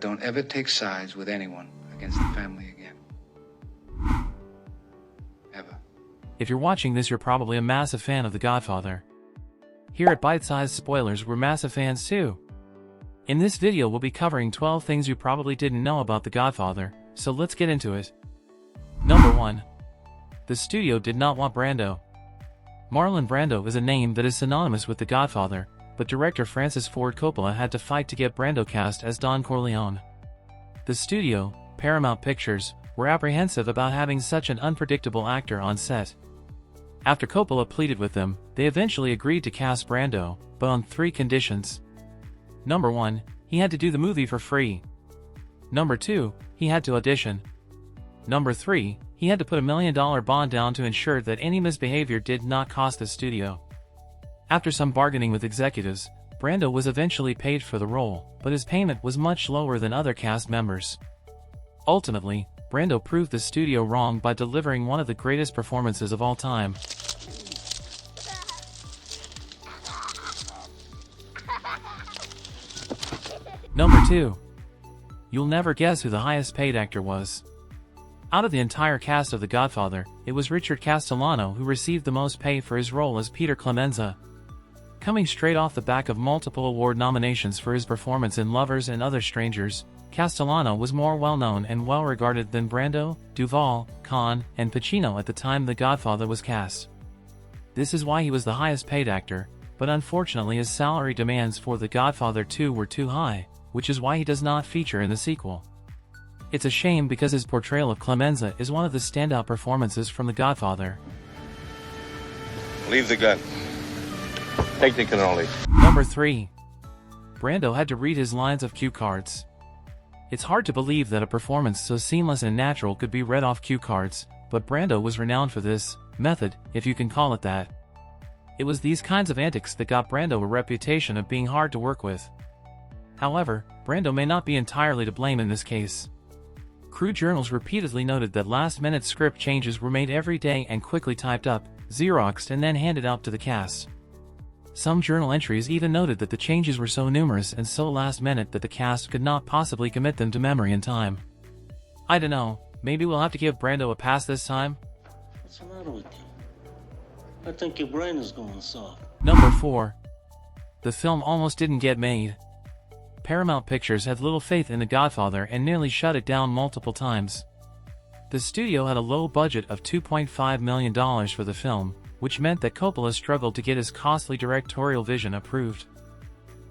Don't ever take sides with anyone against the family again. Ever. If you're watching this, you're probably a massive fan of The Godfather. Here at Bite-Sized Spoilers, we're massive fans too. In this video we'll be covering 12 things you probably didn't know about The Godfather, so let's get into it. Number 1. The studio did not want Brando. Marlon Brando is a name that is synonymous with The Godfather, but director Francis Ford Coppola had to fight to get Brando cast as Don Corleone. The studio, Paramount Pictures, were apprehensive about having such an unpredictable actor on set. After Coppola pleaded with them, they eventually agreed to cast Brando, but on 3 conditions. Number 1, he had to do the movie for free. Number 2, he had to audition. Number 3, he had to put $1 million bond down to ensure that any misbehavior did not cost the studio. After some bargaining with executives, Brando was eventually paid for the role, but his payment was much lower than other cast members. Ultimately, Brando proved the studio wrong by delivering one of the greatest performances of all time. Number 2. You'll never guess who the highest paid actor was. Out of the entire cast of The Godfather, it was Richard Castellano who received the most pay for his role as Peter Clemenza. Coming straight off the back of multiple award nominations for his performance in Lovers and Other Strangers, Castellano was more well-known and well-regarded than Brando, Duvall, Caan, and Pacino at the time The Godfather was cast. This is why he was the highest-paid actor, but unfortunately his salary demands for The Godfather 2 were too high, which is why he does not feature in the sequel. It's a shame because his portrayal of Clemenza is one of the standout performances from The Godfather. Leave the gun. Take the cannoli. Number 3. Brando had to read his lines of cue cards. It's hard to believe that a performance so seamless and natural could be read off cue cards, but Brando was renowned for this method, if you can call it that. It was these kinds of antics that got Brando a reputation of being hard to work with. However, Brando may not be entirely to blame in this case. Crew journals repeatedly noted that last-minute script changes were made every day and quickly typed up, Xeroxed and then handed out to the cast. Some journal entries even noted that the changes were so numerous and so last-minute that the cast could not possibly commit them to memory in time. I dunno, maybe we'll have to give Brando a pass this time? What's the matter with you? I think your brain is going soft. Number 4. The film almost didn't get made. Paramount Pictures had little faith in The Godfather and nearly shut it down multiple times. The studio had a low budget of $2.5 million for the film, which meant that Coppola struggled to get his costly directorial vision approved.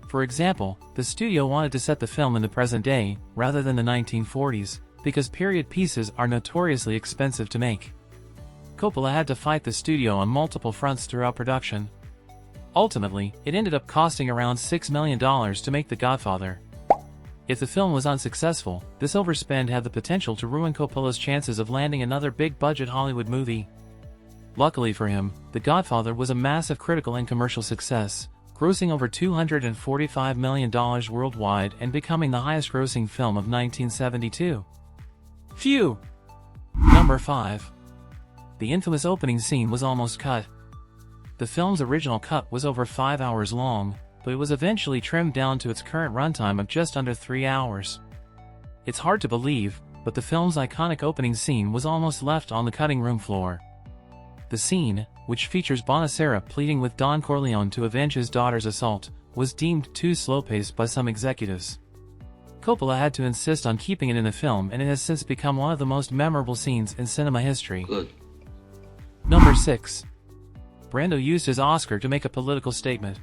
For example, the studio wanted to set the film in the present day, rather than the 1940s, because period pieces are notoriously expensive to make. Coppola had to fight the studio on multiple fronts throughout production. Ultimately, it ended up costing around $6 million to make The Godfather. If the film was unsuccessful, this overspend had the potential to ruin Coppola's chances of landing another big-budget Hollywood movie. Luckily for him, The Godfather was a massive critical and commercial success, grossing over $245 million worldwide and becoming the highest-grossing film of 1972. Phew! Number 5. The infamous opening scene was almost cut. The film's original cut was over 5 hours long, but it was eventually trimmed down to its current runtime of just under 3 hours. It's hard to believe, but the film's iconic opening scene was almost left on the cutting room floor. The scene, which features Bonacera pleading with Don Corleone to avenge his daughter's assault, was deemed too slow-paced by some executives. Coppola had to insist on keeping it in the film, and it has since become one of the most memorable scenes in cinema history. Good. Number 6. Brando used his Oscar to make a political statement.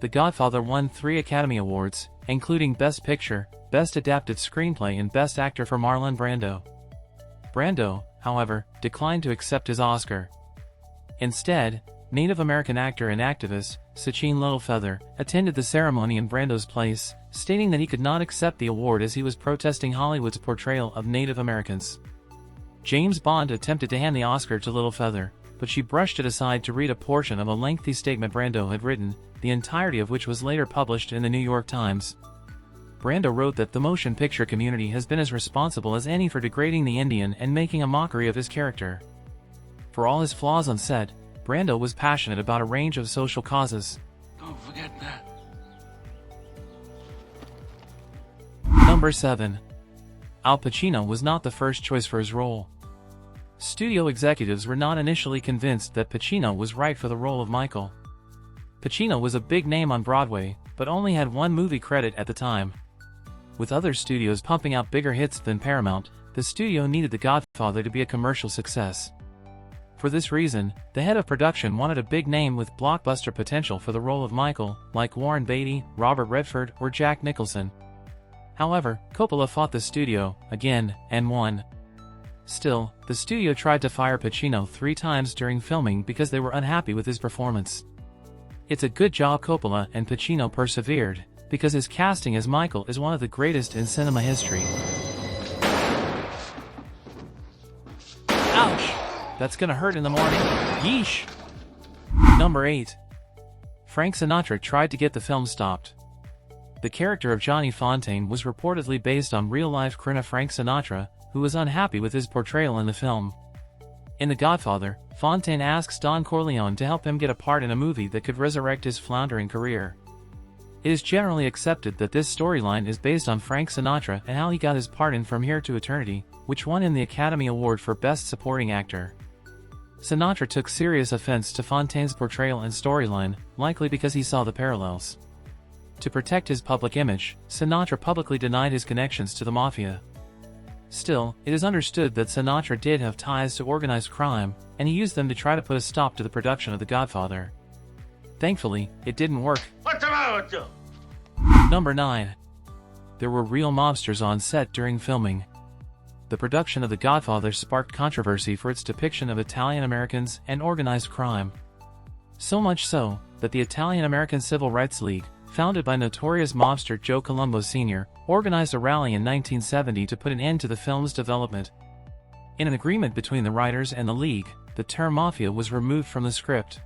The Godfather won 3 Academy Awards, including Best Picture, Best Adapted Screenplay and Best Actor for Marlon Brando. Brando, however, declined to accept his Oscar. Instead, Native American actor and activist, Sachin Littlefeather, attended the ceremony in Brando's place, stating that he could not accept the award as he was protesting Hollywood's portrayal of Native Americans. James Bond attempted to hand the Oscar to Littlefeather, but she brushed it aside to read a portion of a lengthy statement Brando had written, the entirety of which was later published in the New York Times. Brando wrote that the motion picture community has been as responsible as any for degrading the Indian and making a mockery of his character. For all his flaws on set, Brando was passionate about a range of social causes. Don't forget that. Number 7. Al Pacino was not the first choice for his role. Studio executives were not initially convinced that Pacino was right for the role of Michael. Pacino was a big name on Broadway, but only had one movie credit at the time. With other studios pumping out bigger hits than Paramount, the studio needed The Godfather to be a commercial success. For this reason, the head of production wanted a big name with blockbuster potential for the role of Michael, like Warren Beatty, Robert Redford, or Jack Nicholson. However, Coppola fought the studio, again, and won. Still, the studio tried to fire Pacino 3 times during filming because they were unhappy with his performance. It's a good job Coppola and Pacino persevered, because his casting as Michael is one of the greatest in cinema history. Ouch! That's gonna hurt in the morning. Yeesh! Number 8. Frank Sinatra tried to get the film stopped. The character of Johnny Fontaine was reportedly based on real-life crooner Frank Sinatra, who was unhappy with his portrayal in the film. In The Godfather, Fontaine asks Don Corleone to help him get a part in a movie that could resurrect his floundering career. It is generally accepted that this storyline is based on Frank Sinatra and how he got his part in From Here to Eternity, which won him the Academy Award for Best Supporting Actor. Sinatra took serious offense to Fontaine's portrayal and storyline, likely because he saw the parallels. To protect his public image, Sinatra publicly denied his connections to the mafia. Still, it is understood that Sinatra did have ties to organized crime, and he used them to try to put a stop to the production of The Godfather. Thankfully, it didn't work. What's the matter with you? Number 9. There were real mobsters on set during filming. The production of The Godfather sparked controversy for its depiction of Italian Americans and organized crime. So much so, that the Italian American Civil Rights League, founded by notorious mobster Joe Colombo Sr., organized a rally in 1970 to put an end to the film's development. In an agreement between the writers and the League, the term mafia was removed from the script.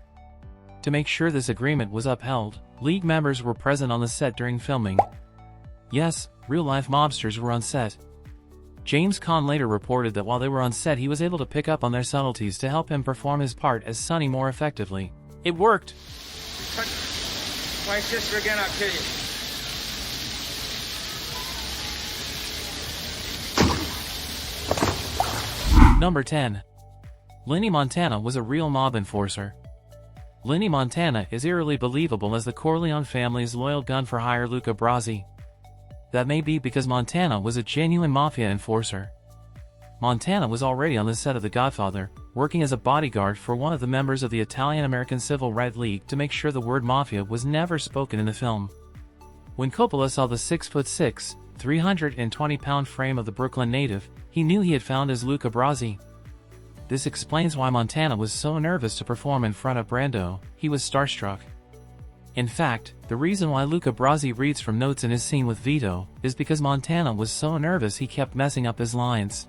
To make sure this agreement was upheld, League members were present on the set during filming. Yes, real-life mobsters were on set. James Caan later reported that while they were on set he was able to pick up on their subtleties to help him perform his part as Sonny more effectively. It worked! My sister again, I'll kill you. Number 10. Lenny Montana was a real mob enforcer. Lenny Montana is eerily believable as the Corleone family's loyal gun-for-hire Luca Brasi. That may be because Montana was a genuine mafia enforcer. Montana was already on the set of The Godfather, working as a bodyguard for one of the members of the Italian American Civil Rights League to make sure the word mafia was never spoken in the film. When Coppola saw the 6'6", 320-pound frame of the Brooklyn native, he knew he had found his Luca Brasi. This explains why Montana was so nervous to perform in front of Brando. He was starstruck. In fact, the reason why Luca Brasi reads from notes in his scene with Vito is because Montana was so nervous he kept messing up his lines.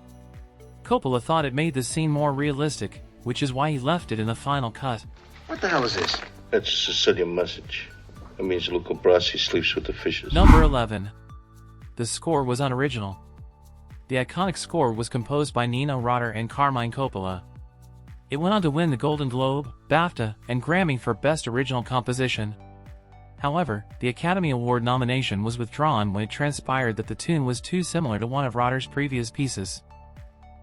Coppola thought it made the scene more realistic, which is why he left it in the final cut. What the hell is this? That's a Sicilian message. It means Luca Brasi sleeps with the fishes. Number 11. The score was unoriginal. The iconic score was composed by Nino Rota and Carmine Coppola. It went on to win the Golden Globe, BAFTA, and Grammy for Best Original Composition. However, the Academy Award nomination was withdrawn when it transpired that the tune was too similar to one of Rota's previous pieces.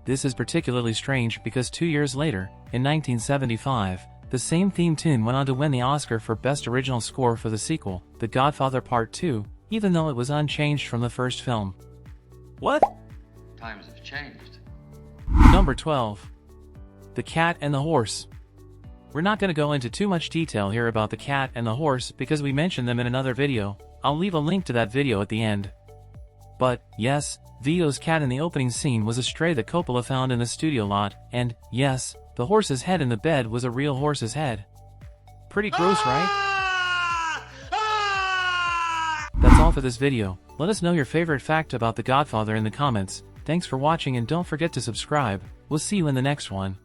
This is particularly strange because 2 years later, in 1975, the same theme tune went on to win the Oscar for Best Original Score for the sequel, The Godfather Part 2, even though it was unchanged from the first film. What? Times have changed. Number 12. The Cat and the Horse. We're not going to go into too much detail here about the cat and the horse because we mentioned them in another video. I'll leave a link to that video at the end. But, yes, Vito's cat in the opening scene was a stray that Coppola found in the studio lot, and, yes, the horse's head in the bed was a real horse's head. Pretty gross, right? That's all for this video. Let us know your favorite fact about The Godfather in the comments. Thanks for watching and don't forget to subscribe. We'll see you in the next one.